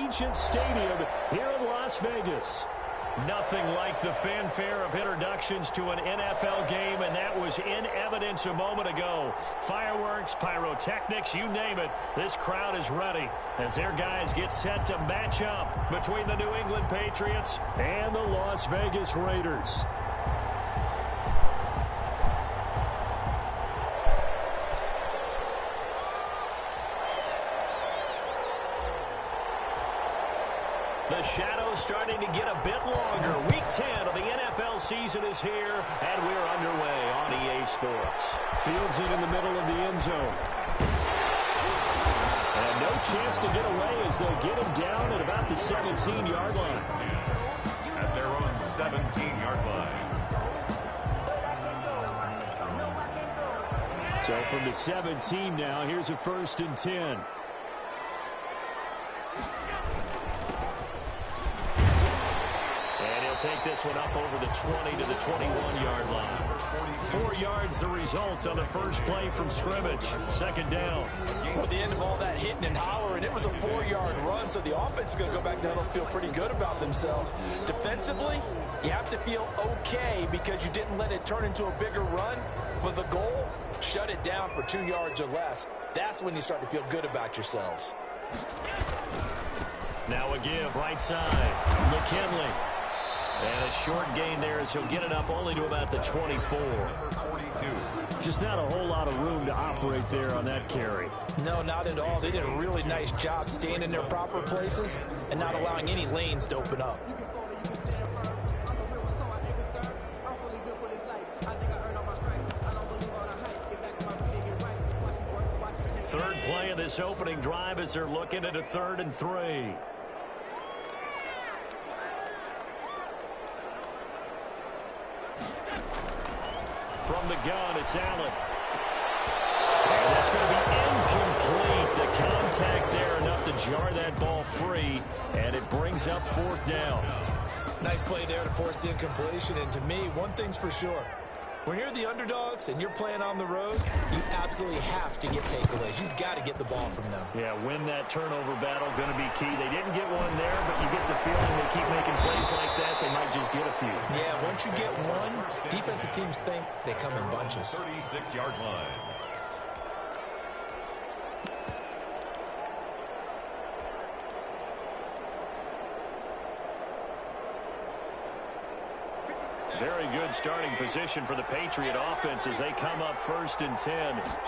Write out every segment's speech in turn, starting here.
Allegiant Stadium here in Las Vegas. Nothing like the fanfare of introductions to an NFL game, and that was in evidence a moment ago. Fireworks, pyrotechnics, you name it. This crowd is ready as their guys get set to match up between the New England Patriots and the Las Vegas Raiders. The shadow's starting to get a bit longer. Week 10 of the NFL season is here, and we're underway on EA Sports. Fields it in the middle of the end zone. And no chance to get away as they'll get him down at about the 17-yard line. At their own 17-yard line. So from the 17 now, here's a 1st and 10. Take this one up over the 20 to the 21-yard line. 4 yards the result on the first play from scrimmage. 2nd down. Well, at the end of all that hitting and hollering, it was a 4-yard run, so the offense is going to go back down and feel pretty good about themselves. Defensively, you have to feel okay because you didn't let it turn into a bigger run. But the goal, shut it down for 2 yards or less. That's when you start to feel good about yourselves. Now a give right side. McKinley. And a short gain there as he'll get it up only to about the 24. Just not a whole lot of room to operate there on that carry. No, not at all. They did a really nice job staying in their proper places and not allowing any lanes to open up. Third play of this opening drive as they're looking at a 3rd and 3. From the gun, it's Allen. And that's going to be incomplete. The contact there enough to jar that ball free, and it brings up 4th down. Nice play there to force the incompletion, and to me, one thing's for sure. When you're the underdogs and you're playing on the road, you absolutely have to get takeaways. You've got to get the ball from them. Yeah, win that turnover battle, going to be key. They didn't get one there, but you get the feeling they keep making plays like that, they might just get a few. Yeah, once you get one, defensive teams think they come in bunches. 36-yard line. Very good starting position for the Patriot offense as they come up 1st and 10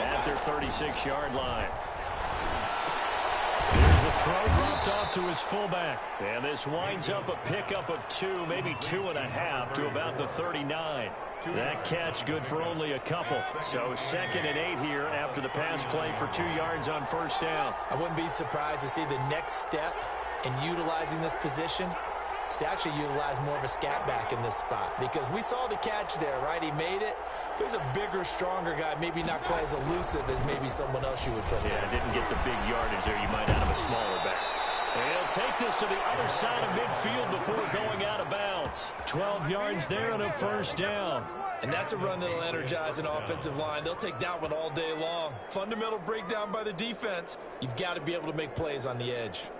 at their 36-yard line. There's the throw dropped off to his fullback. And this winds up a pickup of 2, maybe 2.5 to about the 39. That catch good for only a couple. So 2nd and 8 here after the pass play for 2 yards on 1st down. I wouldn't be surprised to see the next step in utilizing this position is to actually utilize more of a scat back in this spot, because we saw the catch there, right? He made it, but he's a bigger, stronger guy, maybe not quite as elusive as maybe someone else you would put there. Yeah, didn't get the big yardage there you might out of a smaller back. And he'll take this to the other side of midfield before going out of bounds. 12 yards there and a 1st down. And that's a run that'll energize an offensive line. They'll take that one all day long. Fundamental breakdown by the defense. You've got to be able to make plays on the edge.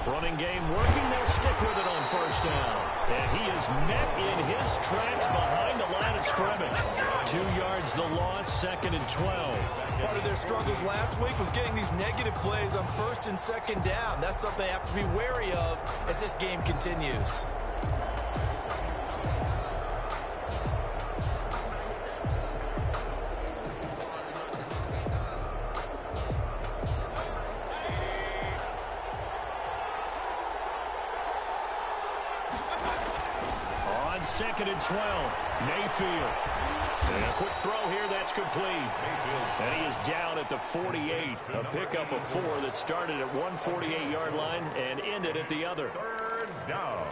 Running game working. They'll stick with it on 1st down. And he is met in his tracks behind the line of scrimmage. 2 yards the loss, 2nd and 12. Part of their struggles last week was getting these negative plays on 1st and 2nd down. That's something they have to be wary of as this game continues. On 2nd and 12, Mayfield. And a quick throw here, that's complete. And he is down at the 48. A pickup of 4 that started at 148-yard line and ended at the other. 3rd down.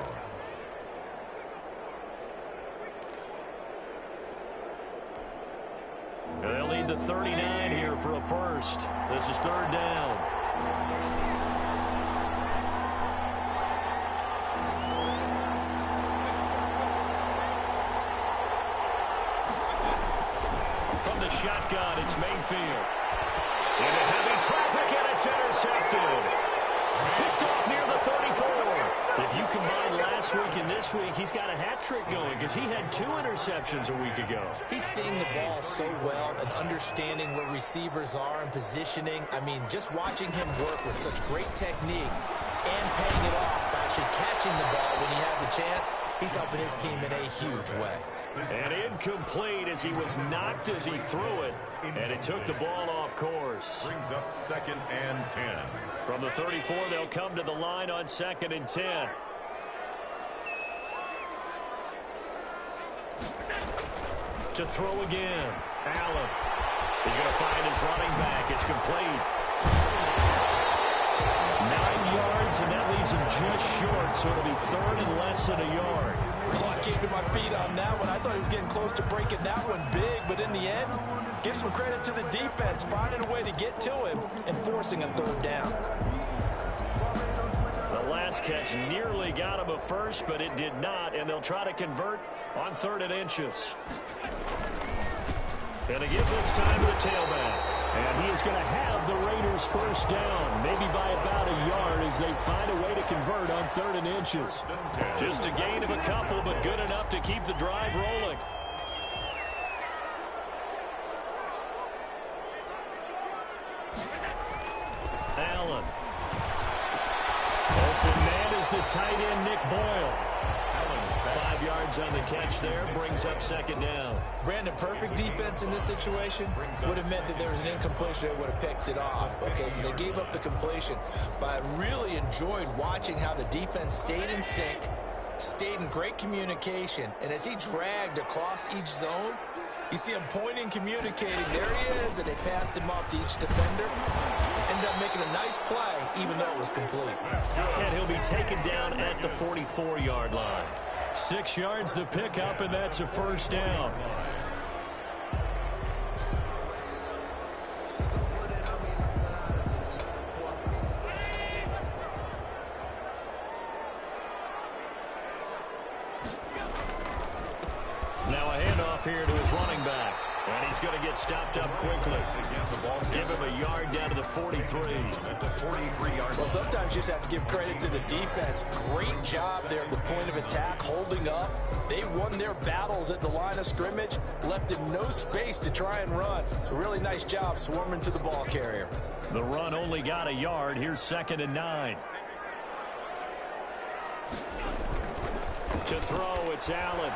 They'll lead the 39 here for a 1st. This is 3rd down. From the shotgun, it's Mayfield. Into heavy traffic, and it's intercepted. Picked off near the 34. If you combine last week and this week, he's got a hat trick going because he had 2 interceptions a week ago. He's seeing the ball so well and understanding where receivers are and positioning. I mean, just watching him work with such great technique and paying it off by actually catching the ball when he has a chance, he's helping his team in a huge way. And incomplete as he was knocked as he threw it, and it took the ball off course. Brings up 2nd and 10. From the 34, they'll come to the line on 2nd and 10. To throw again. Allen. He's going to find his running back. It's complete. 9 yards, and that leaves him just short, so it'll be 3rd and less than a yard. Oh, I came to my feet on that one. I thought he was getting close to breaking that one big, but in the end, give some credit to the defense, finding a way to get to him and forcing a 3rd down. The last catch nearly got him a first, but it did not, and they'll try to convert on 3rd and inches. And to give this time to the tailback. And he is going to have the Raiders first down, maybe by about a yard as they find a way to convert on 3rd and inches. Just a gain of a couple, but good enough to keep the drive rolling. Allen. Open man is the tight end, Nick Boyle. 5 yards on the catch there, brings up 2nd down. Brandon, perfect defense in this situation would have meant that there was an incompletion that would have picked it off. Okay, so they gave up the completion, but I really enjoyed watching how the defense stayed in sync, stayed in great communication, and as he dragged across each zone, you see him pointing, communicating. There he is, and they passed him off to each defender. Ended up making a nice play, even though it was complete. And he'll be taken down at the 44-yard line. 6 yards the pickup, and that's a first down. Now a handoff here to his running back. And he's going to get stopped up quickly. Give him a yard down to the 43. At the 43-yard Well, sometimes you just have to give credit to the defense. Great job there at the point of attack, holding up. They won their battles at the line of scrimmage, left him no space to try and run. A really nice job swarming to the ball carrier. The run only got a yard. Here's 2nd and 9. To throw, it's Allen.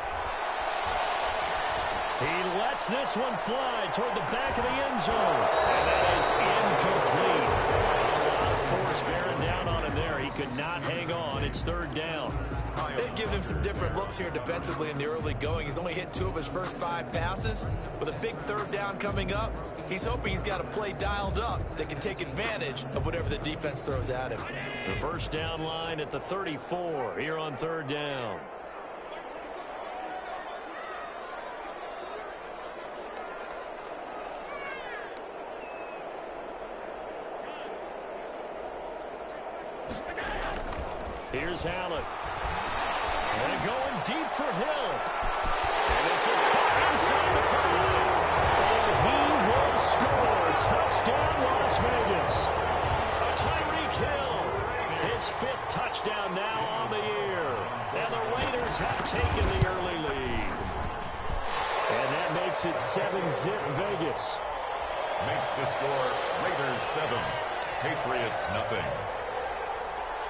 He lets this one fly toward the back of the end zone. And that is incomplete. A lot of force bearing down on him there. He could not hang on. It's 3rd down. They've given him some different looks here defensively in the early going. He's only hit 2 of his first 5 passes. With a big 3rd down coming up, he's hoping he's got a play dialed up that can take advantage of whatever the defense throws at him. The first down line at the 34 here on 3rd down. Here's Allen. And going deep for Hill. And this is caught inside the 5. And he will score. Touchdown, Las Vegas. Tyreek Hill. His 5th touchdown now on the year. And the Raiders have taken the early lead. And that makes it 7-zip Vegas. makes the score Raiders 7, Patriots nothing.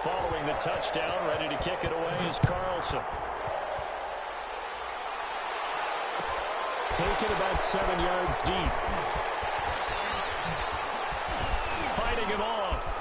Following the touchdown, ready to kick it away is Carlson. Taken about 7 yards deep. Fighting him off.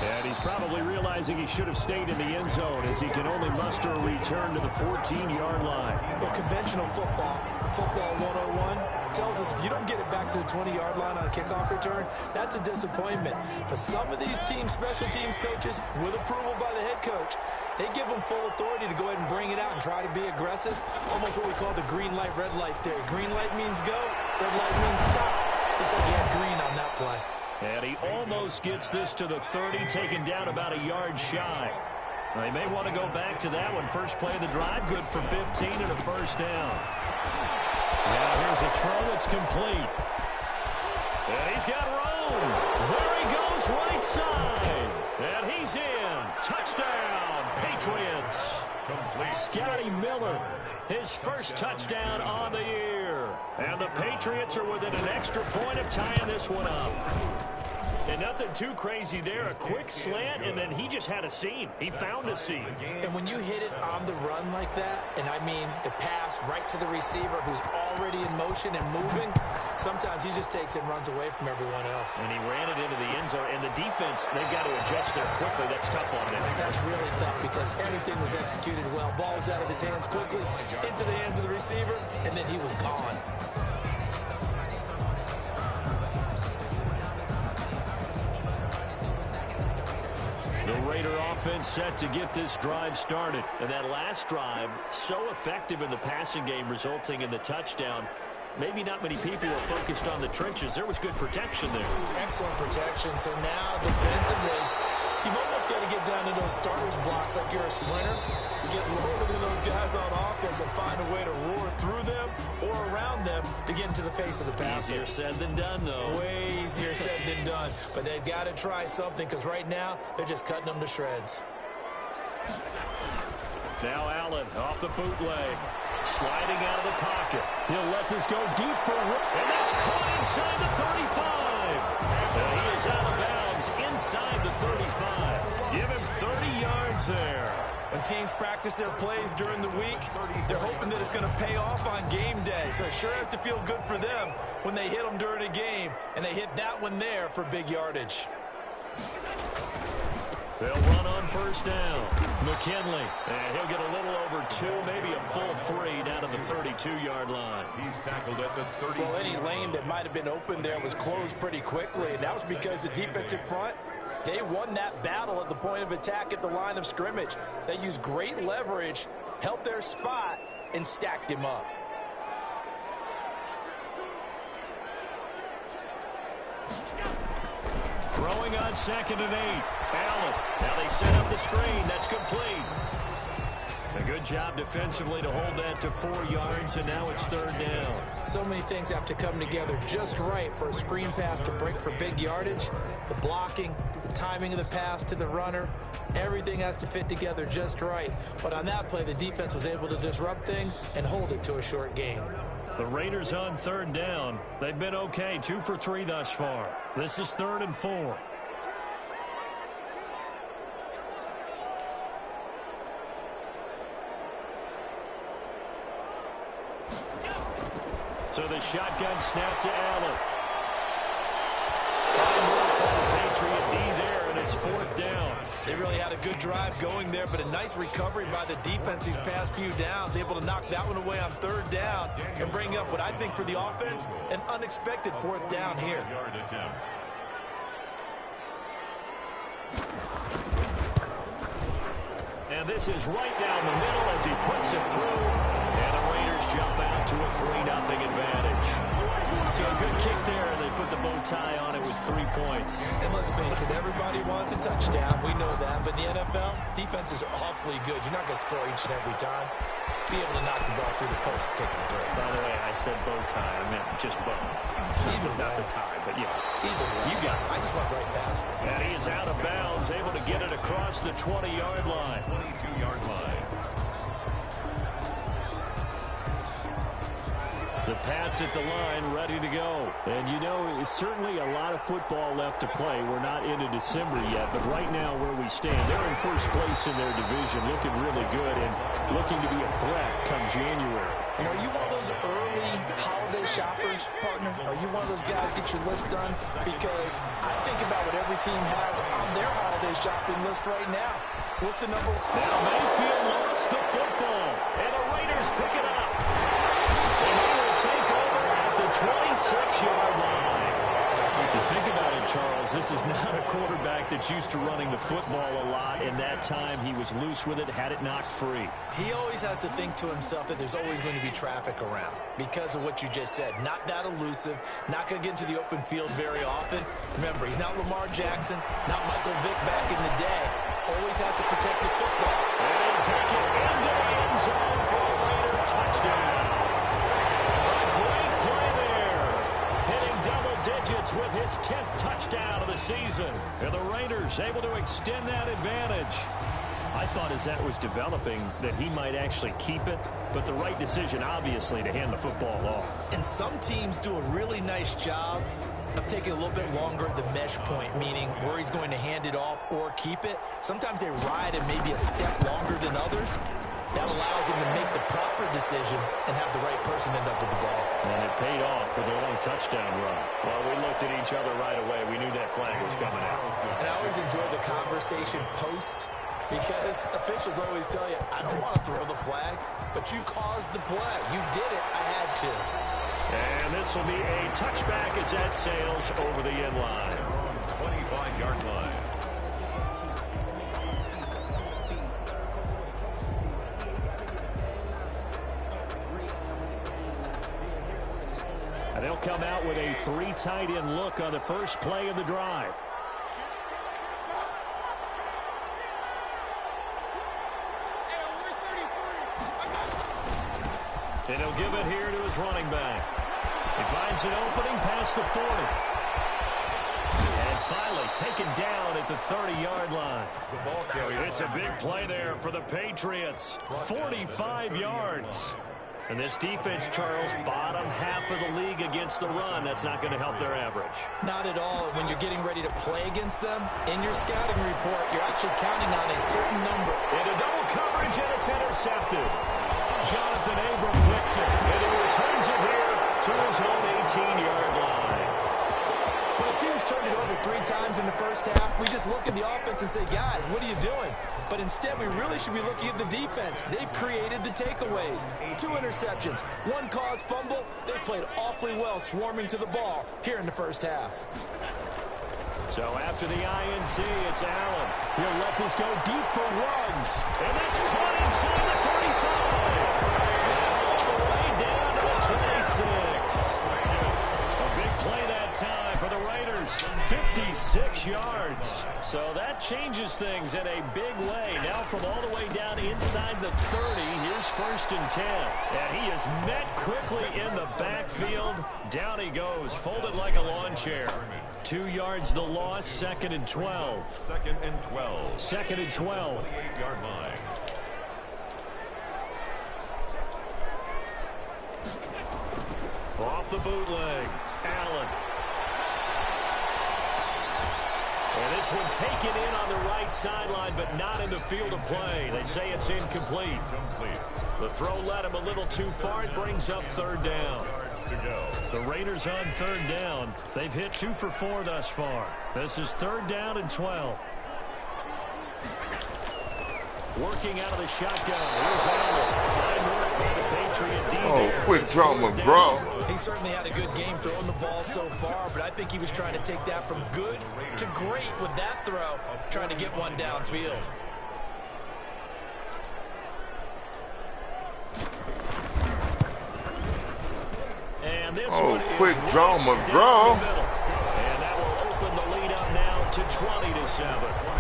And he's probably realizing he should have stayed in the end zone as he can only muster a return to the 14-yard line. Well, conventional football 101, tells us if you don't get it back to the 20-yard line on a kickoff return, that's a disappointment. But some of these teams, special teams coaches, with approval by the head coach, they give them full authority to go ahead and bring it out and try to be aggressive. Almost what we call the green light, red light theory. Green light means go, red light means stop. Looks like he had green on that play. And he almost gets this to the 30, taken down about a yard shy. They may want to go back to that one. First play of the drive, good for 15 and a first down. Now here's a throw that's complete. And he's got room. There he goes right side. And he's in. Touchdown, Patriots. Scotty Miller, his first touchdown on the year. And the Patriots are within an extra point of tying this one up. And nothing too crazy there. A quick slant, and then he just had a seam. He found a seam. And when you hit it on the run like that, and I mean the pass right to the receiver who's already in motion and moving, sometimes he just takes it and runs away from everyone else. And he ran it into the end zone. And the defense, they've got to adjust there quickly. That's tough on them. That's really tough because everything was executed well. Ball was out of his hands quickly, into the hands of the receiver, and then he was gone. The Raider offense set to get this drive started. And that last drive, so effective in the passing game, resulting in the touchdown. Maybe not many people were focused on the trenches. There was good protection there. Excellent protection. So now, defensively, you've almost got to get down to those starters blocks like you're a sprinter. Get lower than those guys on offense and find a way to roar through them or around them to get into the face of the passer. Easier said than done, though. Way easier said than done. But they've got to try something because right now they're just cutting them to shreds. Now Allen off the bootleg. Sliding out of the pocket. He'll let this go deep for Rook. And that's caught inside the 35. And he is out of bounds inside the 35. Give him 30 yards there. When teams practice their plays during the week, they're hoping that it's going to pay off on game day. So it sure has to feel good for them when they hit them during a game. And they hit that one there for big yardage. They'll run on first down. McKinley, and he'll get a little over 2, maybe a full 3 down to the 32-yard line. He's tackled at the 30. Well, any lane that might have been open there was closed pretty quickly, and that was because the defensive front, they won that battle at the point of attack at the line of scrimmage. They used great leverage, held their spot, and stacked him up. Throwing on 2nd and 8. Allen. Now they set up the screen. That's complete. A good job defensively to hold that to 4 yards, and now it's 3rd down. So many things have to come together just right for a screen pass to break for big yardage. The blocking, the timing of the pass to the runner, everything has to fit together just right. But on that play, the defense was able to disrupt things and hold it to a short gain. The Raiders on 3rd down. They've been okay, 2 for 3 thus far. This is 3rd and 4. So the shotgun snap to Allen. Fine work by the Patriot D there, and it's 4th down. They really had a good drive going there, but a nice recovery by the defense these past few downs, able to knock that one away on 3rd down and bring up what I think for the offense, an unexpected 4th down here. And this is right down the middle as he puts it through. And the Raiders jump out to a 3-0 advantage. So a good kick there, and they put the bow tie on it with 3 points. And let's face it, everybody wants a touchdown. We know that. But in the NFL, defenses are awfully good. You're not going to score each and every time. Be able to knock the ball through the post and kick it through. By the way, I said bow tie. I meant just bow. Either Not way. the tie, but yeah. Either way. You got it. I just went right past it. And he is out of bounds, able to get it across the 20-yard line. 22-yard line. The Pats at the line, ready to go. And, you know, it's certainly a lot of football left to play. We're not into December yet, but right now where we stand, they're in first place in their division, looking really good and looking to be a threat come January. And are you one of those early holiday shoppers, partner? Are you one of those guys get your list done? Because I think about what every team has on their holiday shopping list right now. What's the number? Now Mayfield lost the football, and the Raiders pick it up. And they will take over at the 26-yard line. You think about it, Charles, this is not a quarterback that's used to running the football a lot, and that time he was loose with it, had it knocked free. He always has to think to himself that there's always going to be traffic around because of what you just said. Not that elusive, not going to get into the open field very often. Remember, he's not Lamar Jackson, not Michael Vick back in the day. Always has to protect the football. And take it into the end zone for a Raider touchdown. with his 10th touchdown of the season. And the Raiders able to extend that advantage. I thought as that was developing that he might actually keep it, but the right decision, obviously, to hand the football off. And some teams do a really nice job of taking a little bit longer at the mesh point, meaning where he's going to hand it off or keep it. Sometimes they ride it maybe a step longer than others. That allows him to make the proper decision and have the right person end up with the ball. And it paid off for the long touchdown run. Well, we looked at each other right away. We knew that flag was coming out. And I always enjoy the conversation post, because officials always tell you, I don't want to throw the flag, but you caused the play. You did it. I had to. And this will be a touchback as that sails over the end line. 25-yard line. And they'll come out with a 3 tight end look on the first play of the drive. And he'll give it here to his running back. He finds an opening past the 40. And finally taken down at the 30-yard line. It's a big play there for the Patriots. 45 yards. And this defense, Charles, bottom half of the league against the run. That's not going to help their average. Not at all. When you're getting ready to play against them, in your scouting report, you're actually counting on a certain number. Into double coverage, and it's intercepted. Jonathan Abram picks it, and he returns it here to his own 18-yard line. When a team's turned it over 3 times in the first half, we just look at the offense and say, guys, what are you doing? But instead, we really should be looking at the defense. They've created the takeaways. 2 interceptions, 1 caused fumble. They played awfully well swarming to the ball here in the first half. So after the INT, it's Allen. He'll let this go deep for runs. And that's caught inside the 35. All the way down to the 26. A big play that time for the Raiders. 56 yards. So that changes things in a big way. Now from all the way down inside the 30, here's 1st and 10. And he is met quickly in the backfield. Down he goes, folded like a lawn chair. 2 yards the loss, 2nd and 12. 2nd and 12. 2nd and 12. 28-yard line. Off the bootleg, Allen. And this one taken in on the right sideline, but not in the field of play. They say it's incomplete. The throw led him a little too far. It brings up 3rd down. The Raiders on 3rd down. They've hit 2 for 4 thus far. This is 3rd down and 12. Working out of the shotgun. Here's Allen. Fine work by the Patriot D. Oh, quick drama, bro. He certainly had a good game throwing the ball so far, but I think he was trying to take that from good to great with that throw, trying to get one downfield. And this quick drama, bro. And that will open the lead up now to 20-7.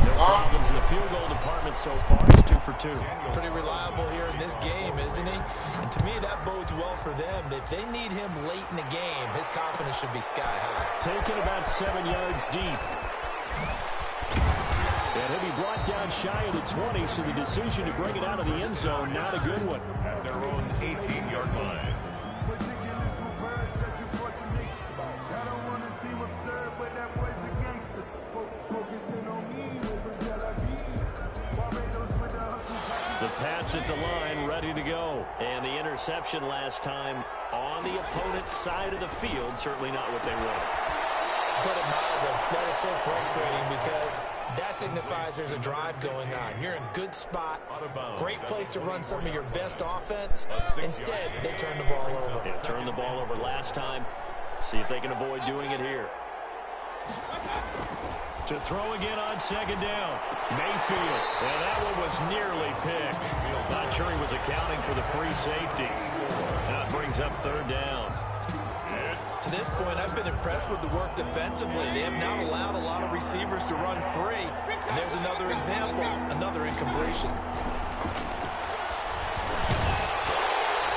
No problems in the field goal department so far. It's 2 for 2. Pretty reliable here in this game, isn't he? And to me, that bodes well for them. If they need him late in the game, his confidence should be sky high. Taken about 7 yards deep. And he'll be brought down shy of the 20, so the decision to bring it out of the end zone, not a good one. At their own 18-yard line. The Pats at the line, ready to go. And the interception last time on the opponent's side of the field, certainly not what they wanted. Put it mildly, that is so frustrating because that signifies there's a drive going on. You're in a good spot, great place to run some of your best offense. Instead, they turn the ball over. They turned the ball over last time. See if they can avoid doing it here. To throw again on 2nd down. Mayfield. And that one was nearly picked. Not sure he was accounting for the free safety. Now it brings up 3rd down. To this point, I've been impressed with the work defensively. They have not allowed a lot of receivers to run free. And there's another example, another incompletion.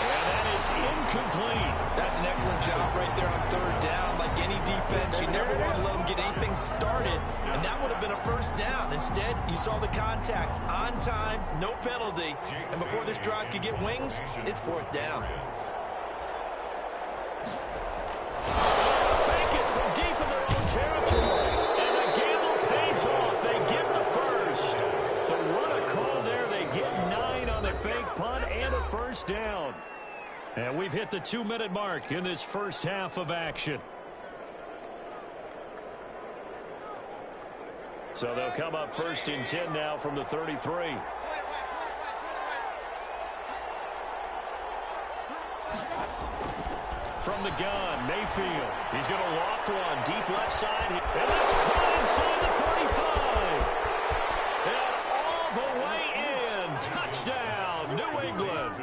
And that is is incomplete. That's an excellent job right there on third down. Like any defense, you never want to let them get anything started, and that would have been a first down. Instead, you saw the contact on time, no penalty, and before this drive could get wings, it's fourth down. Fake it from deep in their own territory, and the gamble pays off. They get the first. So what a call there. They get 9 on the fake punt and a first down. And we've hit the 2-minute mark in this first half of action. So they'll come up first and 10 now from the 33. From the gun, Mayfield. He's going to loft one deep left side. And that's caught inside the 45. And all the way in. Touchdown, New England.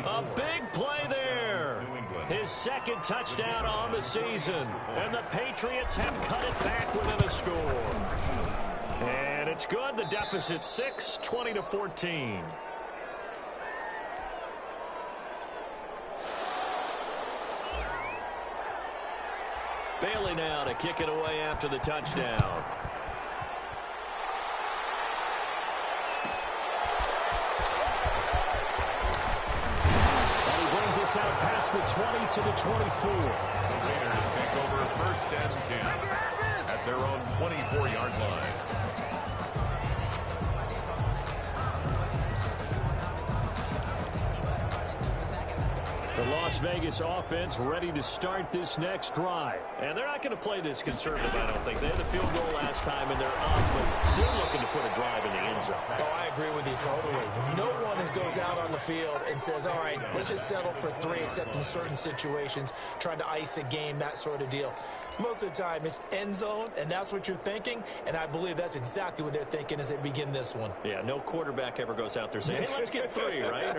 A big play there. His second touchdown on the season. And the Patriots have cut it back within a score. And it's good. The deficit 6, 20-14. Bailey now to kick it away after the touchdown. And he brings us out past the 20 to the 24. The Raiders take over first and 10 at their own 24-yard line. The Las Vegas offense ready to start this next drive. And they're not going to play this conservative, I don't think. They had the field goal last time, and they're up, but they're looking to put a drive in the end zone. Oh, I agree with you totally. No one goes out on the field and says, all right, let's just settle for 3, except in certain situations, trying to ice a game, that sort of deal. Most of the time, it's end zone, and that's what you're thinking, and I believe that's exactly what they're thinking as they begin this one. Yeah, no quarterback ever goes out there saying, hey, let's get 3, right?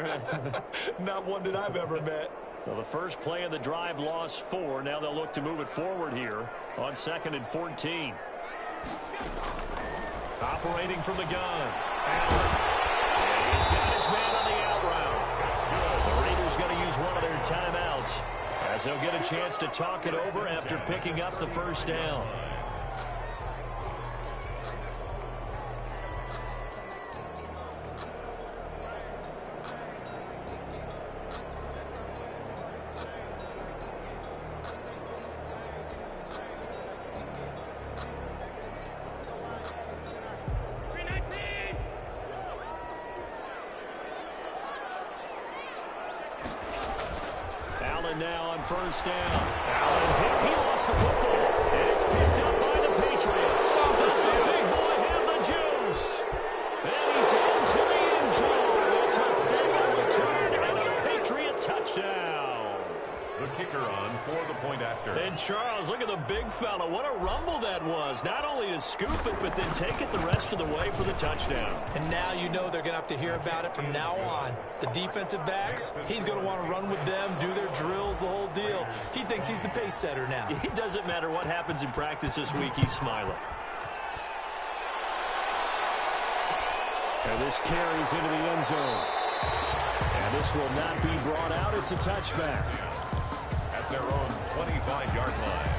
Not one that I've ever met. Well, the first play of the drive lost 4. Now they'll look to move it forward here on 2nd and 14. Operating from the gun. Allen. And he's got his man on the out route. The Raiders going to use one of their timeouts as they'll get a chance to talk it over after picking up the first down. Now on first down. Allen, he lost the football, and it's picked up by the Patriots. Does the big boy have the juice? And he's into the end zone. It's a fumble return and a Patriot touchdown. The kicker on for the point after. And Charles, look at the big fella. What a rumble that was. Not only to scoop it, but then take it the rest of the way for the touchdown. And now you know they're going to have to hear about it from now on. The defensive backs, he's going to want to run with them, do their drills, the whole deal. He thinks he's the pace setter now. It doesn't matter what happens in practice this week, he's smiling. And this carries into the end zone. And this will not be brought out. It's a touchback. At their own 25-yard line.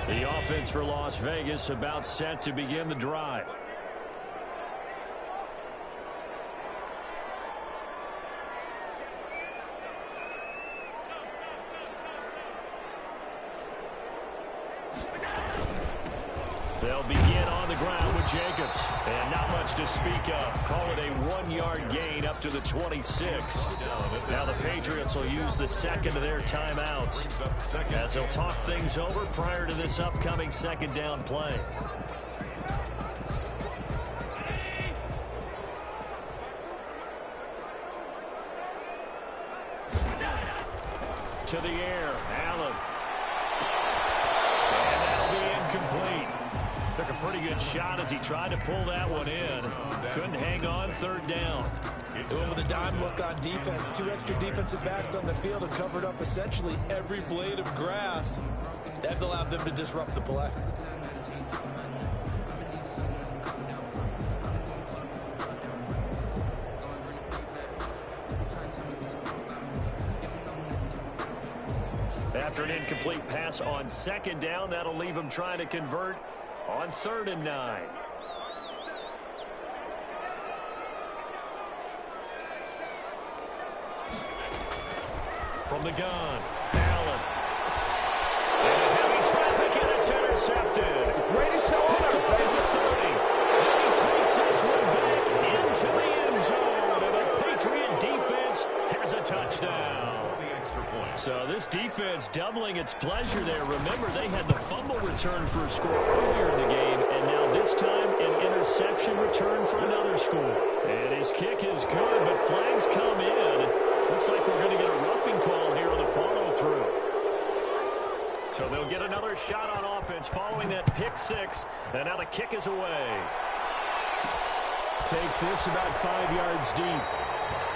The offense for Las Vegas about set to begin the drive. They'll begin on the ground with Jacobs. And not much to speak of. Call it a 1-yard gain up to the 26. Now the Patriots will use the second of their timeouts as they'll talk things over prior to this upcoming second down play. To the air, Allen. And that'll be incomplete. The Took a pretty good shot as he tried to pull that one in. Couldn't hang on, third down. With a dime look on defense, 2 extra defensive backs on the field have covered up essentially every blade of grass. That allowed them to disrupt the play. After an incomplete pass on second down, that'll leave him trying to convert on 3rd and 9. From the gun, Allen. And heavy traffic, and it's intercepted. Greatest show Picked up at the 30. And he takes this one back into the end zone. And the Patriot defense has a touchdown. So this defense doubling its pleasure there. Remember, they had the fumble return for a score earlier in the game, and now this time an interception return for another score. And his kick is good, but flags come in. Looks like we're going to get a roughing call here on the follow-through. So they'll get another shot on offense following that pick six, and now the kick is away. Takes this about 5 yards deep.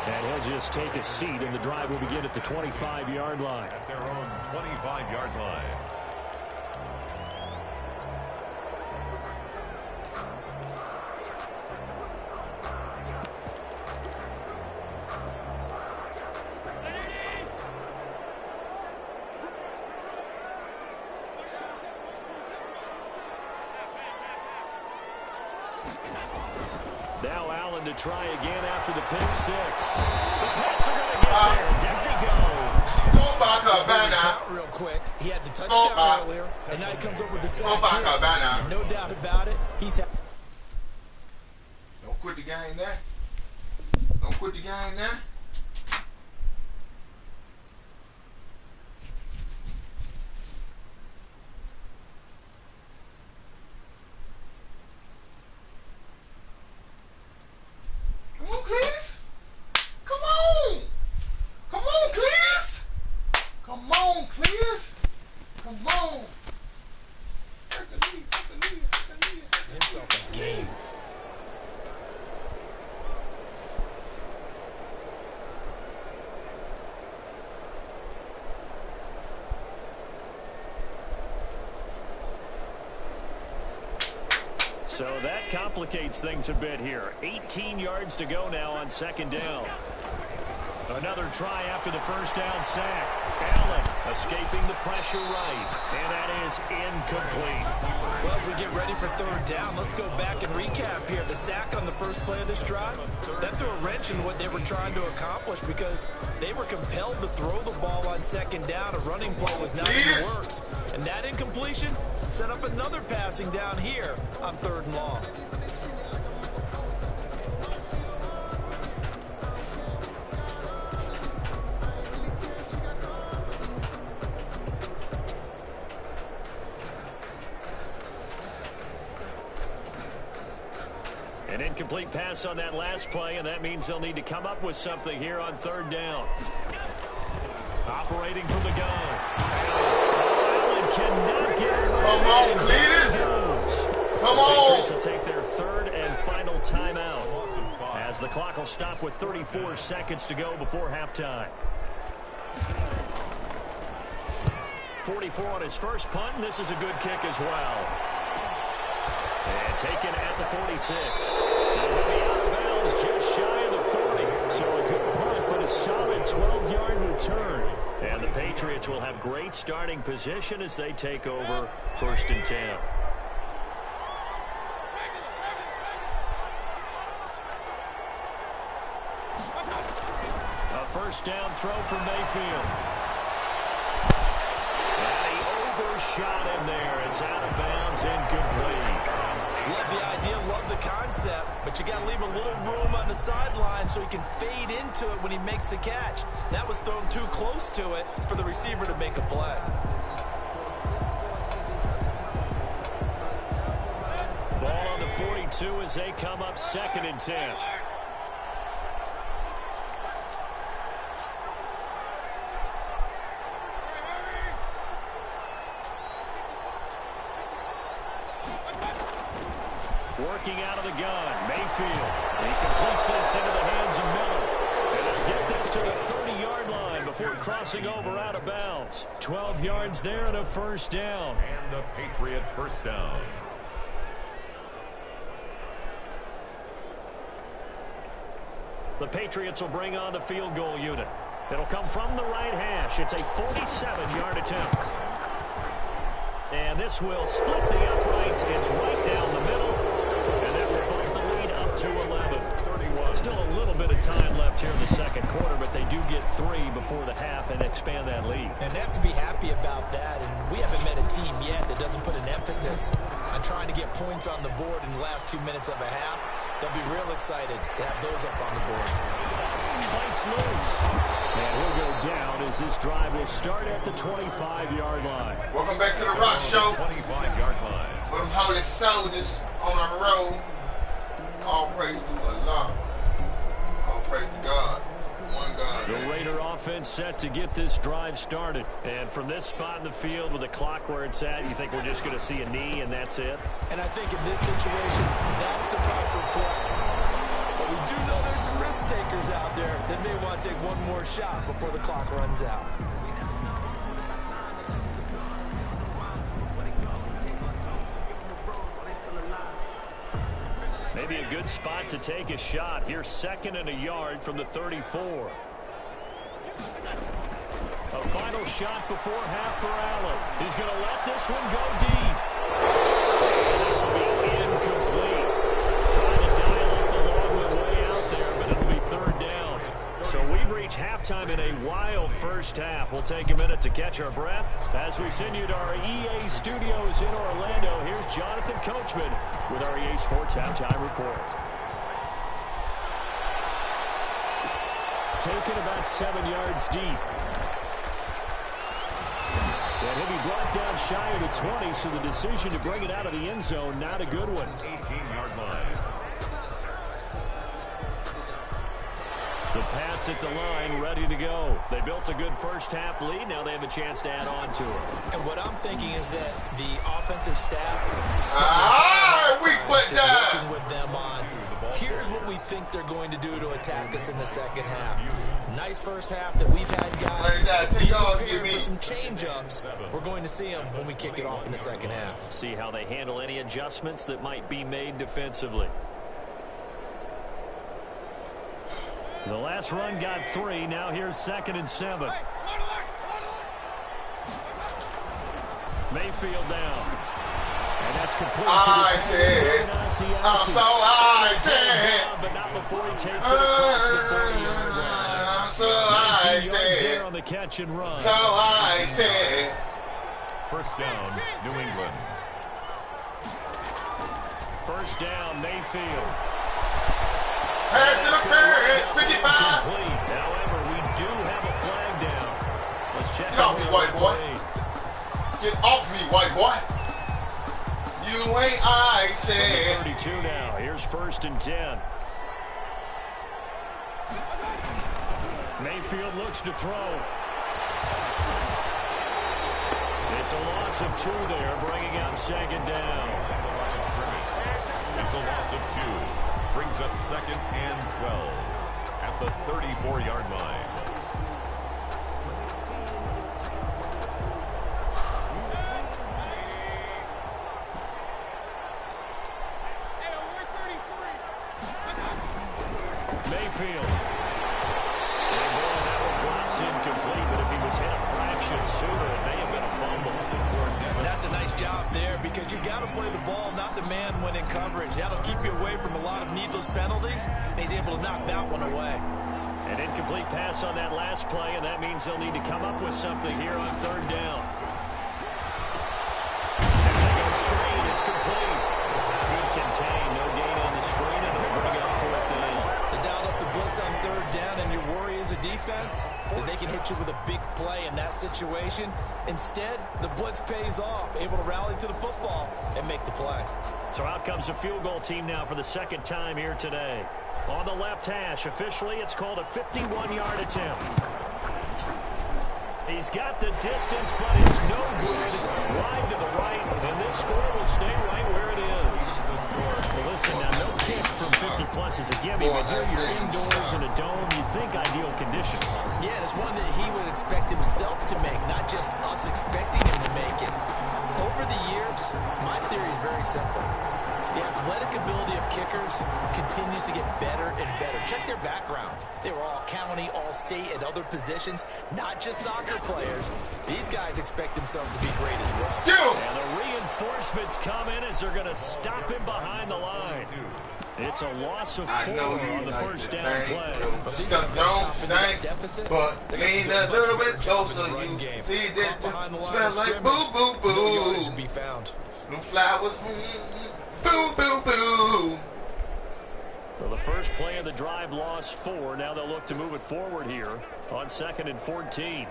And he'll just take a seat, and the drive will begin at the 25-yard line. At their own 25-yard line. Now Allen to try again after the pick six. The Pats are going to get there. Down he goes. Go back up, Banner. Real quick, he had the touchdown earlier, and now he comes up with the sack. Go back up, Banner. No doubt about it. He's Don't quit the game there. Don't quit the game there. Come on, Cletus. Come on. Come on, Cletus. Come on, Cletus. Come on. himself a game. So that complicates things a bit here. 18 yards to go now on second down. Another try after the first down sack. Allen escaping the pressure right. And that is incomplete. Well, as we get ready for third down, let's go back and recap here. The sack on the first play of this drive, that threw a wrench in what they were trying to accomplish because they were compelled to throw the ball on second down. A running play was not in the works. And that incompletion set up another passing down here on third and long. An incomplete pass on that last play, and that means they'll need to come up with something here on third down. Operating from the gun. Allen cannot get it right. Come on, Cletus. Come on. Patriots will take their third and final timeout as the clock will stop with 34 seconds to go before halftime. 44 on his first punt, and this is a good kick as well. And taken at the 46. And he'll be out of bounds just shy of the 40. So a good punt, but a solid 12-yard return. And the Patriots will have great starting position as they take over first and 10. A first down throw from Mayfield. And he overshot him there. It's out of bounds, incomplete. Love the idea, love the concept, but you got to leave a little room on the sideline so he can fade into it when he makes the catch. That was thrown too close to it for the receiver to make a play. Ball on the 42 as they come up second and 10. Working out of the gun, Mayfield. He completes this into the hands of Miller. And they'll get this to the 30-yard line before crossing over out of bounds. 12 yards there and a first down. And the Patriot first down. The Patriots will bring on the field goal unit. It'll come from the right hash. It's a 47-yard attempt. And this will split the uprights. It's right down the middle. And that will bump the lead up to 11. 31. Still a little bit of time left here in the second quarter, but they do get 3 before the half and expand that lead. And they have to be happy about that. And we haven't met a team yet that doesn't put an emphasis on trying to get points on the board in the last 2 minutes of a half. They'll be real excited to have those up on the board. Fights loose. And he'll go down as this drive will start at the 25-yard line. Welcome back to the Rock Show. 25-yard line. With them holy soldiers on our road. All praise to Allah. All praise to God. One God. The Raider offense set to get this drive started. And from this spot in the field with the clock where it's at, you think we're just going to see a knee and that's it? And I think in this situation, that's the proper play. But we do know there's some risk takers out there that may want to take one more shot before the clock runs out. Maybe a good spot to take a shot. Here's 2nd and a yard from the 34. A final shot before half for Allen. He's going to let this one go deep. And it will be incomplete. Trying to dial up the long way out there, but it'll be 3rd down. So we've reached halftime in a wild first half. We'll take a minute to catch our breath as we send you to our EA studios in Orlando. Here's Jonathan Coachman with our EA Sports Halftime Report. Taken about 7 yards deep. And he'll be brought down shy of the 20, so the decision to bring it out of the end zone, not a good one. 18-yard line. The Pats at the line, ready to go. They built a good first half lead. Now they have a chance to add on to it. And what I'm thinking is that the offensive staff working with them on, here's what we think they're going to do to attack us in the second half. Nice first half that we've had guys prepared for some change-ups. We're going to see them when we kick it off in the second half. See how they handle any adjustments that might be made defensively. The last run got 3. Now here's 2nd and 7. Mayfield down. And that's complete to the I'm so but not before he takes it across the 40-yard line. So I said. On the catch and run. So I said. First down, New England. First down, Mayfield. Pass interference, 55. However, we do have a flag down. Let's check. Get off me, white boy. Get off me, white boy. You ain't I said. 32 now. Here's 1st and 10. Mayfield looks to throw. It's a loss of 2 there, bringing up 2nd down. It's a loss of 2. Brings up 2nd and 12 at the 34-yard line. Mayfield. And boy, that one drops incomplete, but if he was hit a fraction sooner, it may have been a fumble. And that's a nice job there because you got to play the ball, not the man when in coverage. That'll keep you away from a lot of needless penalties, and he's able to knock that one away. An incomplete pass on that last play, and that means they'll need to come up with something here on 3rd down. As they go screen, it's complete. Good contain, no gain on the screen, and they'll bring up 4th down. They dialed up the blitz on 3rd down, and your worry as a defense that they can hit you with a big play in that situation. Instead, the blitz pays off, able to rally to the football and make the play. So out comes a field goal team now for the 2nd time here today. On the left hash, officially it's called a 51-yard attempt. He's got the distance, but it's no good. Wide to the right, and this score will stay right where it is. Well, listen, now no kick from 50-plus is a gimme, but here you're indoors in a dome. You'd think ideal conditions. Yeah, and it's one that he would expect himself to make, not just us expecting him to make it. Over the years, my theory is very simple. The athletic ability of kickers continues to get better and better. Check their backgrounds. They were all county, all state, and other positions, not just soccer players. These guys expect themselves to be great as well. And the reinforcements come in as they're going to stop him behind the line. It's a loss of 4 on the first down play. Don't stink, but lean a little bit closer. You see that smell like boo, boo, boo. New flowers, boo, boo, boo. So the first play of the drive lost 4. Now they'll look to move it forward here on 2nd and 14.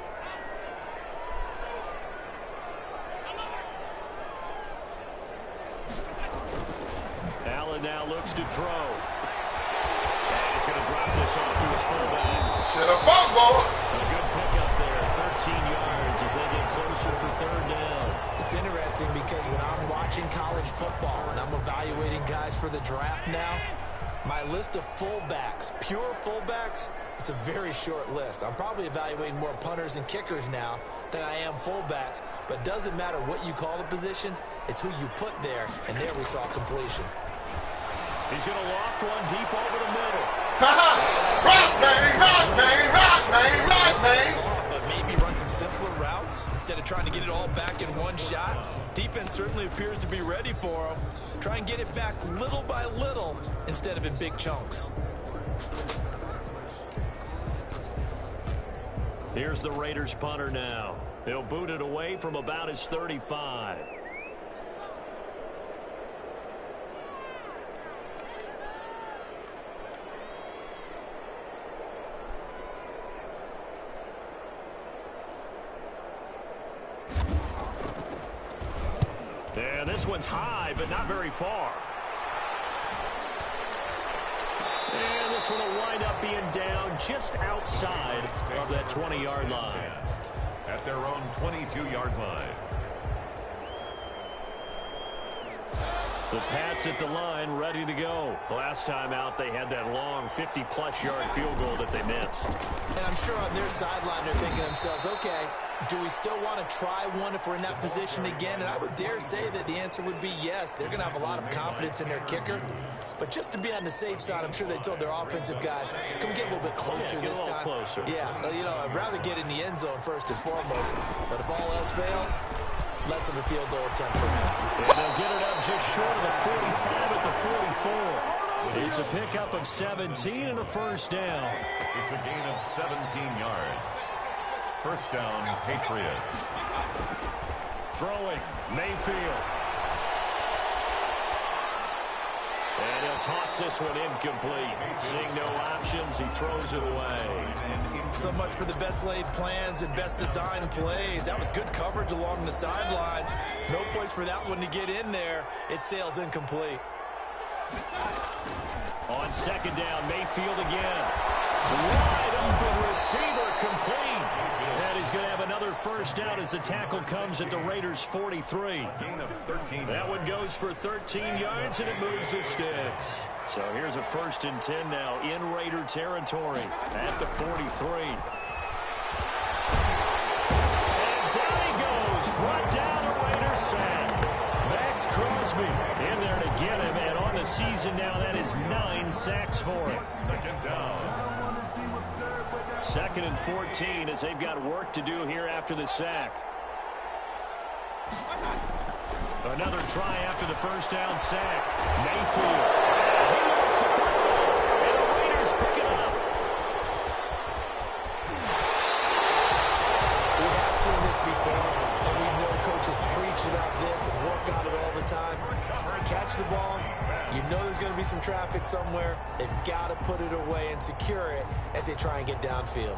Allen now looks to throw. And he's going to drop this off to his fullback. Should have fought, boy. A good pickup there, 13 yards as they get closer for 3rd down. It's interesting because when I'm watching college football and I'm evaluating guys for the draft now, my list of fullbacks, pure fullbacks, it's a very short list. I'm probably evaluating more punters and kickers now than I am fullbacks, but it doesn't matter what you call the position, it's who you put there, and there we saw completion. He's going to loft one deep over the middle. Rock, man, rock, man, rock, man, rock, man. But maybe run some simpler routes instead of trying to get it all back in one shot. Defense certainly appears to be ready for him. Try and get it back little by little instead of in big chunks. Here's the Raiders punter now. He'll boot it away from about his 35. And this one's high, but not very far. And this one will wind up being down just outside of that 20-yard line. At their own 22-yard line. The Pats at the line, ready to go. Last time out, they had that long 50-plus yard field goal that they missed. And I'm sure on their sideline, they're thinking to themselves, okay, do we still want to try one if we're in that position again? And I would dare say that the answer would be yes. They're going to have a lot of confidence in their kicker. But just to be on the safe side, I'm sure they told their offensive guys, can we get a little bit closer this time? Closer. Yeah, you know, I'd rather get in the end zone first and foremost. But if all else fails, less of a field goal attempt for me. And they'll get it up just short of the 45 at the 44. It's a pickup of 17 and a first down. It's a gain of 17 yards. First down, Patriots. Throwing, Mayfield. And he'll toss this one incomplete. Seeing no options, he throws it away. So much for the best laid plans and best designed plays. That was good coverage along the sidelines. No place for that one to get in there. It sails incomplete. On second down, Mayfield again. Wide open receiver, complete. And he's going to have another first down as the tackle comes at the Raiders' 43. Gain of 13. That one goes for 13 yards, and it moves the sticks. So here's a 1st and 10 now in Raider territory at the 43. And down he goes. Brought down a Raider sack. Max Crosby in there to get him, and on the season now, that is 9 sacks for him. Second down. 2nd and 14 as they've got work to do here after the sack. Another try after the first down sack. Mayfield. He makes the throw, and the Raiders pick it up. We have seen this before, and we know coaches preach about this and work on it all the time. Catch the ball. You know there's going to be some traffic somewhere. They've got to put it away and secure it as they try and get downfield.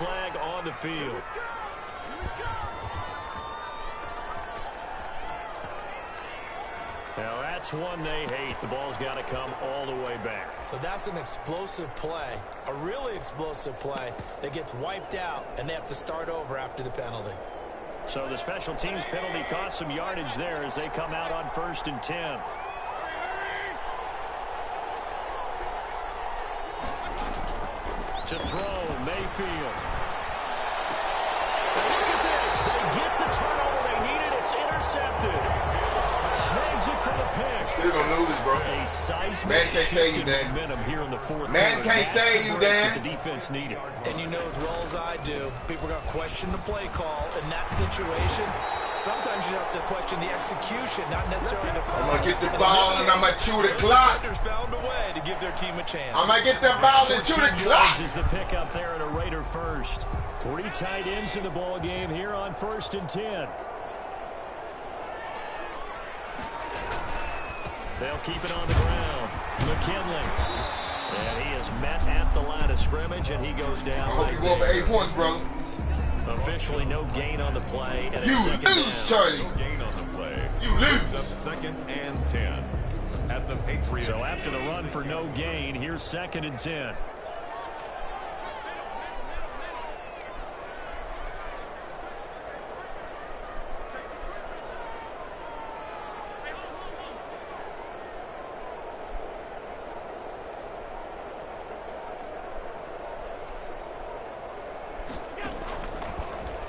flag on the field. Now that's one they hate. The ball's got to come all the way back. So that's an explosive play, a really explosive play that gets wiped out, and they have to start over after the penalty. So the special teams penalty cost some yardage there as they come out on 1st and 10. To throw, Mayfield. And look at this. They get the turnover they needed. It's intercepted. Snags it for the pick. Still gonna lose, bro. A seismic Man can't save you, Dan. momentum here in the fourth Man quarter. can't save you, Dan. The defense needed. And you know as well as I do, people are going to question the play call in that situation. Sometimes you have to question the execution, not necessarily the call. I'm gonna get the ball and I'm gonna chew the clock. Found a way to give their team a chance. I'm gonna get the ball and chew the clock. Is the pick up there and a Raider first. 3 tight ends in the ball game here on 1st and 10. They'll keep it on the ground. McKinley. And he is met at the line of scrimmage, and he goes down. I hope you go for 8 points, bro. Officially no gain on the play. And you lose, Charlie. No gain on the play. You lose. Up 2nd and 10 at the Patriots. So after the run for no gain, here's 2nd and 10.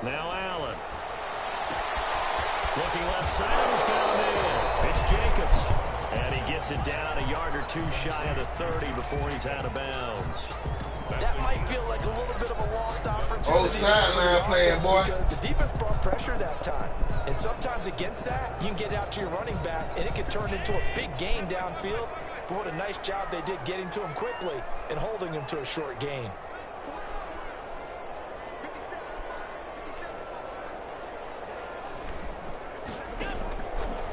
Now Allen. Looking left side, he's got him in. It's Jacobs. And he gets Gets it down a yard or two shy of the 30 before he's out of bounds. That might feel like a little bit of a lost opportunity. Oh, sideline playing, boy. Because the defense brought pressure that time. And sometimes against that, you can get out to your running back, and it can turn into a big gain downfield. But what a nice job they did getting to him quickly and holding him to a short gain.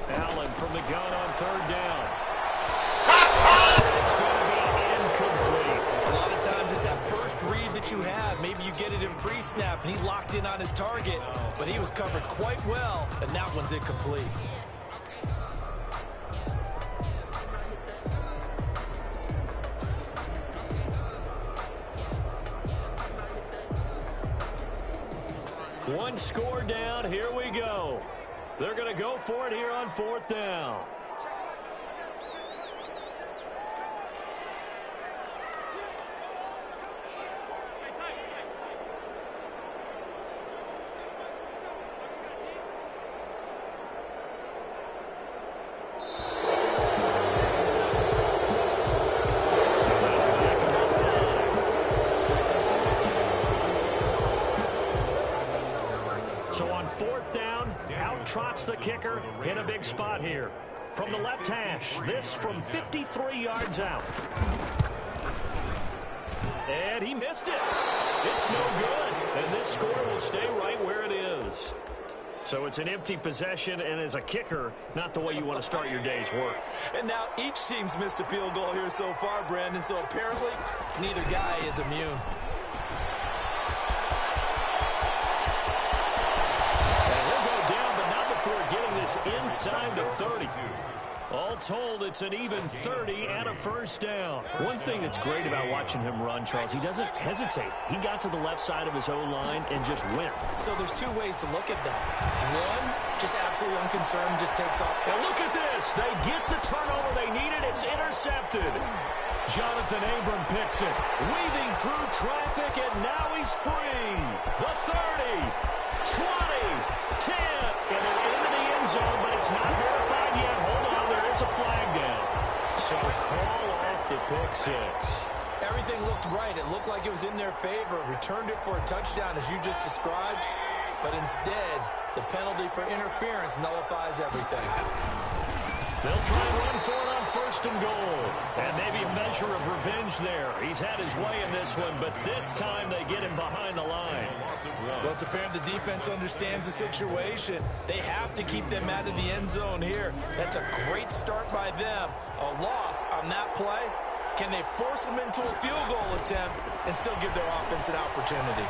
Allen from the gun on third down. It's going to be incomplete. A lot of times it's that first read that you have. Maybe you get it in pre-snap, and he locked in on his target, but he was covered quite well, and that one's incomplete. One score down. Here we go. They're going to go for it here on fourth down. So on fourth down, out trots the kicker in a big spot here. From the left hash, this from 53 yards out. And he missed it. It's no good. And this score will stay right where it is. So it's an empty possession, and as a kicker, not the way you want to start your day's work. And now each team's missed a field goal here so far, Brandon, so apparently neither guy is immune. Inside the 30. All told, it's an even 30 and a first down. One thing that's great about watching him run, Charles, he doesn't hesitate. He got to the left side of his own line and just went. So there's two ways to look at that. One, just absolutely unconcerned, just takes off. And look at this. They get the turnover they needed. It's intercepted. Jonathan Abram picks it. Weaving through traffic, and now he's free. The 30, 20, 10, and an into the end zone, but it's not verified yet. Hold on, there is a flag down. So call off the pick six. Everything looked right. It looked like it was in their favor. Returned it for a touchdown, as you just described. But instead, the penalty for interference nullifies everything. They'll try and run for it on first and goal. And maybe a measure of revenge there. He's had his way in this one, but this time they get him behind the line. Well, it's apparent the defense understands the situation. They have to keep them out of the end zone here. That's a great start by them. A loss on that play. Can they force them into a field goal attempt and still give their offense an opportunity?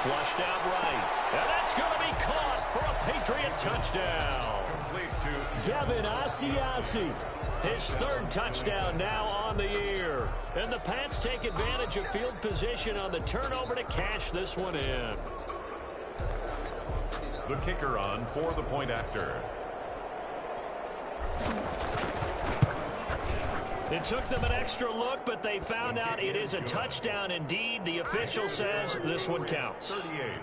Flushed out right. And that's going to be caught for a Patriot touchdown. Devin Asiasi, his third touchdown now on the year. And the Pats take advantage of field position on the turnover to cash this one in. The kicker on for the point after. It took them an extra look, but they found out it is a touchdown indeed. The official says this one counts. 38.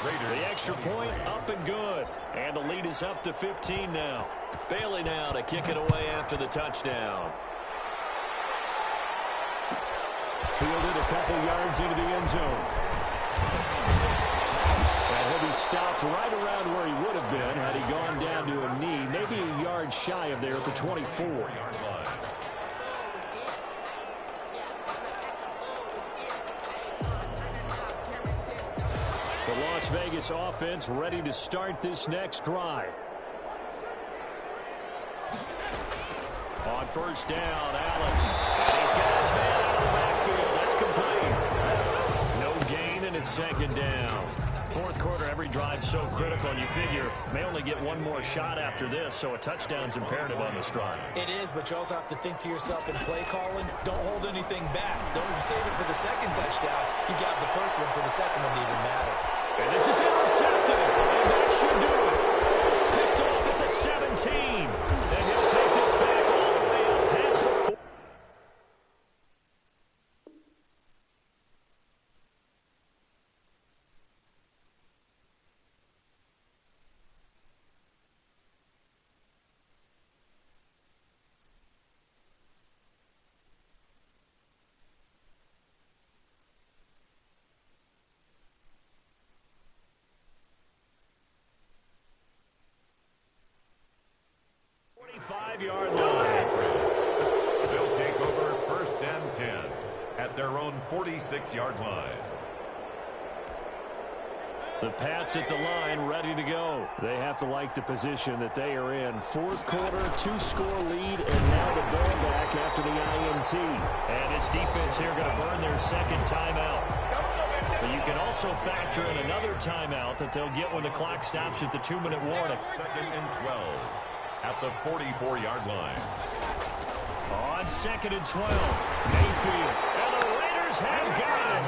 The extra point up and good. And the lead is up to 15 now. Bailey now to kick it away after the touchdown. Fielded a couple yards into the end zone. And he'll be stopped right around where he would have been had he gone down to a knee, maybe a yard shy of there at the 24. The Las Vegas offense ready to start this next drive. On first down, Allen. And he's got his man out of the backfield. That's complete. No gain, and it's second down. Fourth quarter, every drive's so critical, and you figure may only get one more shot after this, so a touchdown's imperative on this drive. It is, but you also have to think to yourself in play calling, don't hold anything back. Don't save it for the second touchdown. You got the first one for the second one to even matter. And this is intercepted, and that should do it. Picked off at the 17, and he'll take this back all the way up past the 4. 5-yard line. They'll take over 1st and 10 at their own 46-yard line. The Pats at the line, ready to go. They have to like the position that they are in. 4th quarter, 2-score lead, and now the ball back after the INT. And this defense here going to burn their 2nd timeout. But you can also factor in another timeout that they'll get when the clock stops at the 2-minute warning. 2nd and 12 at the 44-yard line. On 2nd and 12, Mayfield. And the Raiders have got him.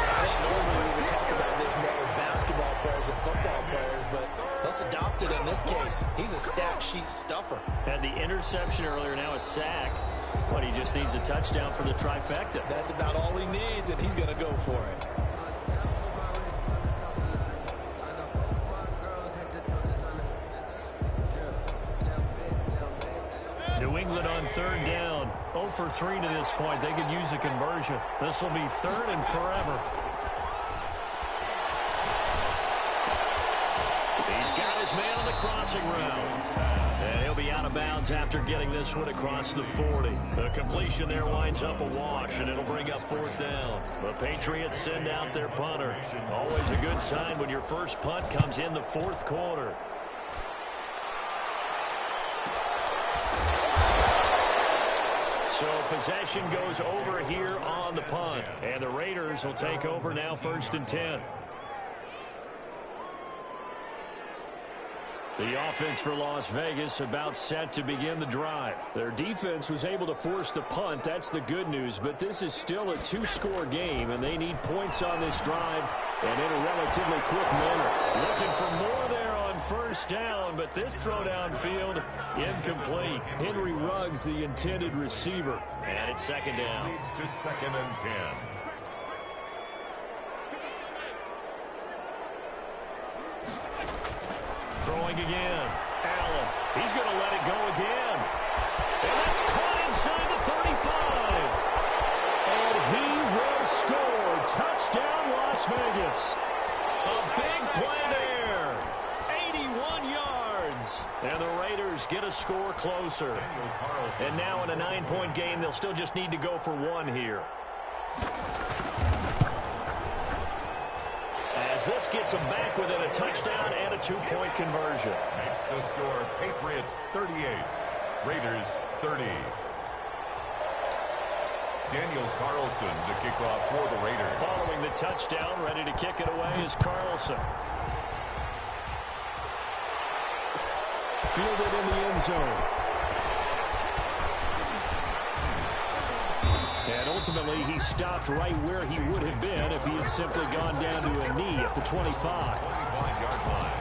I think normally we would talk about this more with basketball players and football players, but let's adopt it in this case. He's a stat sheet stuffer. Had the interception earlier, now a sack. But he just needs a touchdown for the trifecta. That's about all he needs, and he's going to go for it. New England on 3rd down. 0 for 3 to this point. They could use a conversion. This will be 3rd and forever. He's got his man on the crossing route. And he'll be out of bounds after getting this one across the 40. The completion there winds up a wash, and it'll bring up 4th down. The Patriots send out their punter. Always a good sign when your first punt comes in the 4th quarter. So possession goes over here on the punt. And the Raiders will take over now 1st and 10. The offense for Las Vegas about set to begin the drive. Their defense was able to force the punt. That's the good news. But this is still a 2-score game, and they need points on this drive and in a relatively quick manner. Looking for more there on 1st down, but this throw downfield incomplete. Henry Ruggs, the intended receiver. And it's 2nd down. Leads to 2nd and 10. Throwing again. Allen. He's going to let it go again. And that's caught inside the 35. And he will score. Touchdown, Las Vegas. A big play there. 81 yards. And the Raiders get a score closer. And now in a 9-point game, they'll still just need to go for 1 here. As this gets them back within a touchdown and a 2-point conversion. Makes the score Patriots 38, Raiders 30. Daniel Carlson to kick off for the Raiders. Following the touchdown, ready to kick it away is Carlson. Fielded in the end zone. And ultimately, he stopped right where he would have been if he had simply gone down to a knee at the 25. 25-yard line.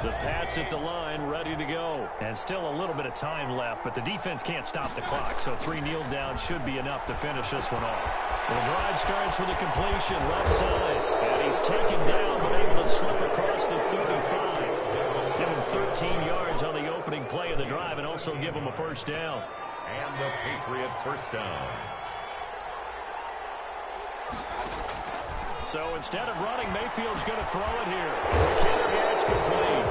The Pats at the line, ready to go. And still a little bit of time left, but the defense can't stop the clock, so 3 kneel downs should be enough to finish this one off. The drive starts with a completion left side. And he's taken down, but able to slip across the 35. Give him 13 yards on the opening play of the drive and also give him a 1st down. And the Patriot 1st down. So instead of running, Mayfield's going to throw it here. McKinnon, it's complete.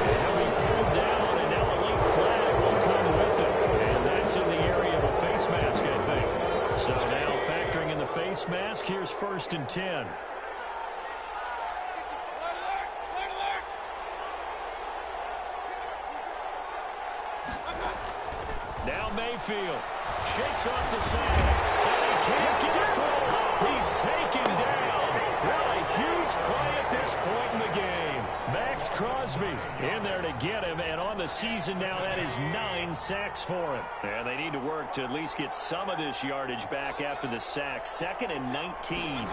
And he'll be pulled down, and now a late flag will come with it. And that's in the area of a face mask, I think. So now factoring in the face mask, here's 1st and 10. Now Mayfield shakes off the side, and he can't get it through. He's taken down. What a huge play at this point in the game. Max Crosby in there to get him, and on the season now, that is 9 sacks for him. And they need to work to at least get some of this yardage back after the sack. 2nd and 19.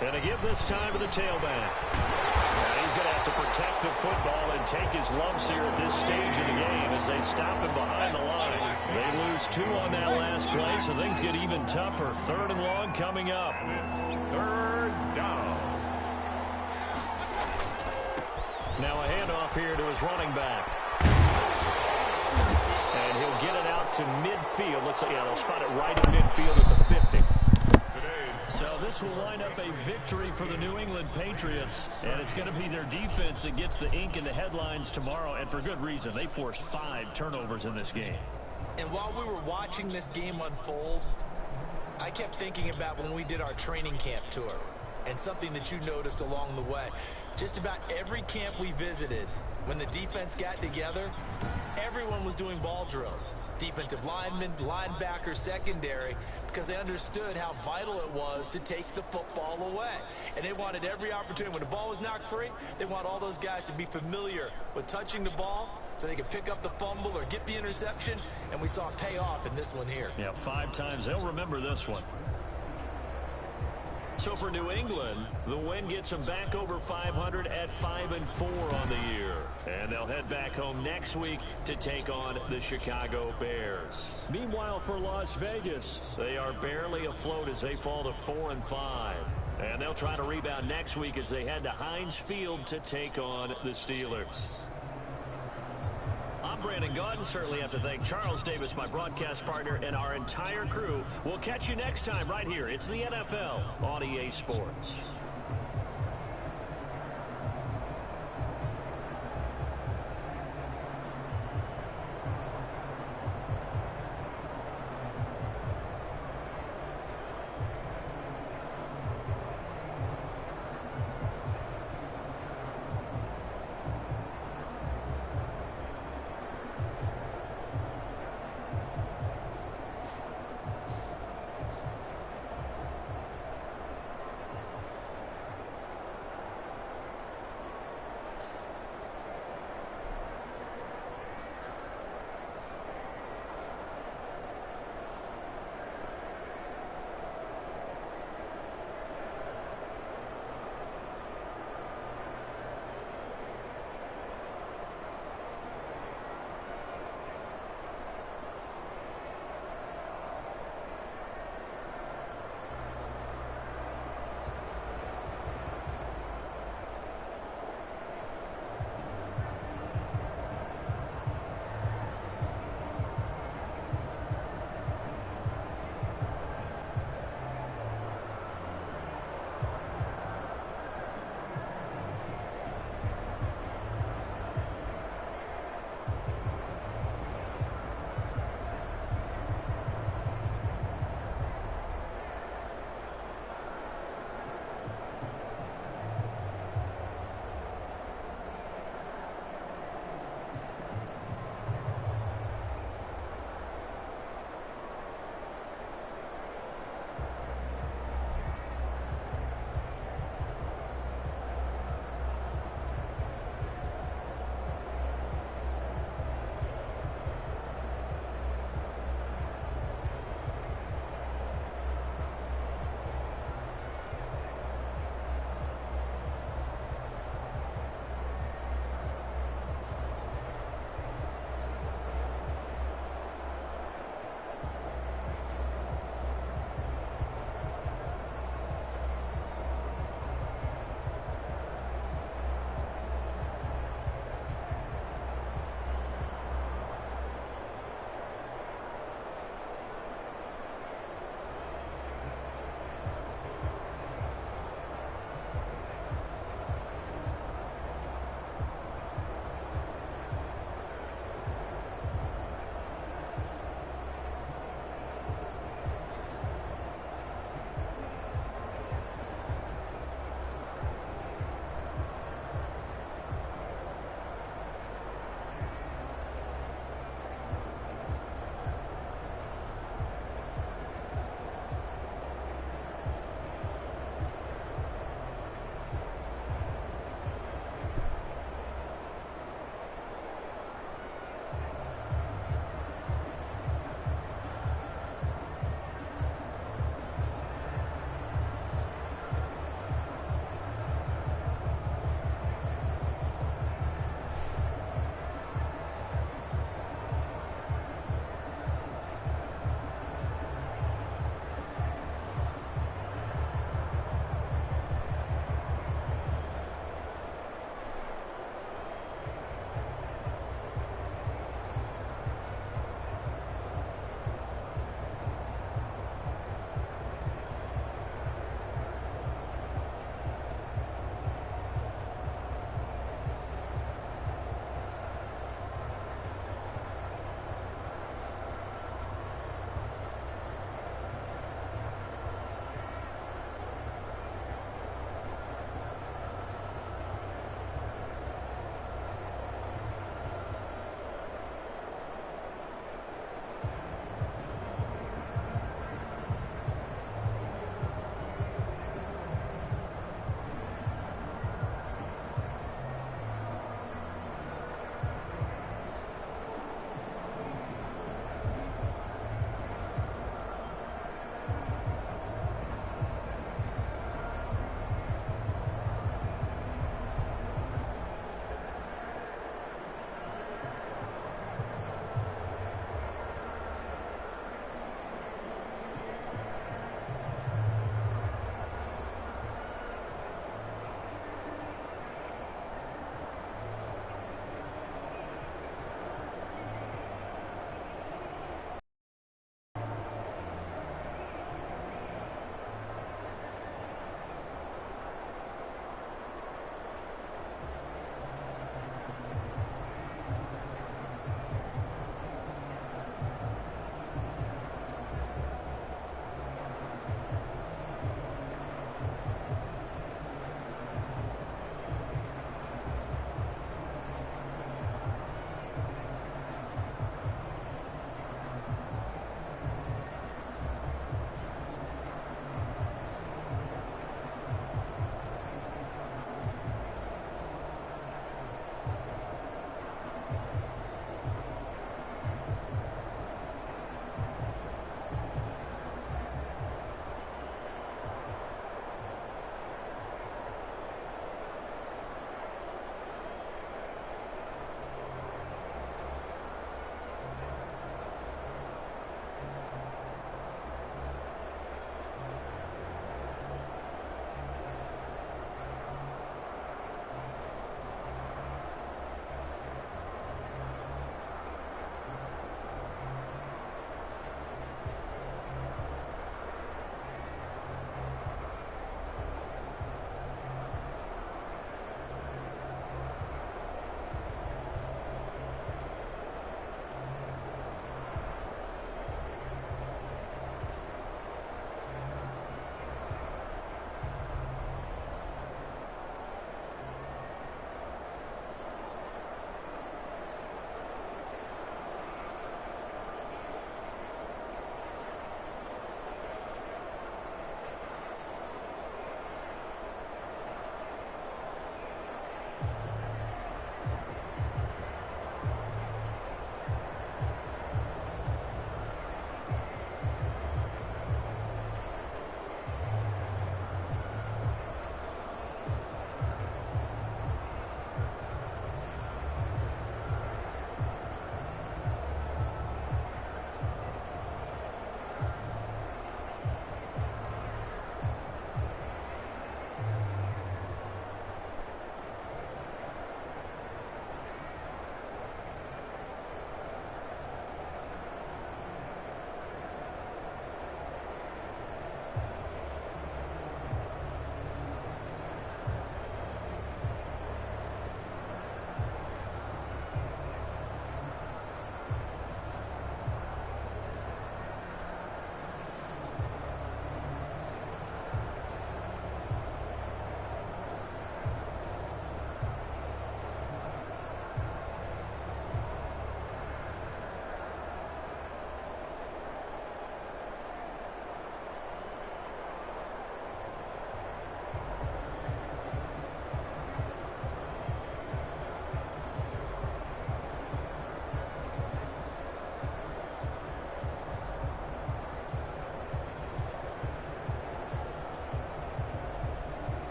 And to give this time to the tailback. Now he's going to have to protect the football and take his lumps here at this stage of the game as they stop him behind the line. They lose 2 on that last play, so things get even tougher. 3rd and long coming up. It's 3rd down. Now a handoff here to his running back. And he'll get it out to midfield. Looks like, yeah, they'll spot it right in midfield at the 50. Today's So this will line up a victory for the New England Patriots, and it's going to be their defense that gets the ink in the headlines tomorrow, and for good reason. They forced 5 turnovers in this game. And while we were watching this game unfold, I kept thinking about when we did our training camp tour, and something that you noticed along the way. Just about every camp we visited, when the defense got together, everyone was doing ball drills. Defensive linemen, linebackers, secondary, because they understood how vital it was to take the football away. And they wanted every opportunity. When the ball was knocked free, they want all those guys to be familiar with touching the ball so they could pick up the fumble or get the interception. And we saw it pay off in this one here. Yeah, 5 times. They'll remember this one. So for New England, the win gets them back over 500 at 5-4 on the year. And they'll head back home next week to take on the Chicago Bears. Meanwhile, for Las Vegas, they are barely afloat as they fall to 4-5. And they'll try to rebound next week as they head to Heinz Field to take on the Steelers. I'm Brandon Gaudin. Certainly have to thank Charles Davis, my broadcast partner, and our entire crew. We'll catch you next time right here. It's the NFL on EA Sports.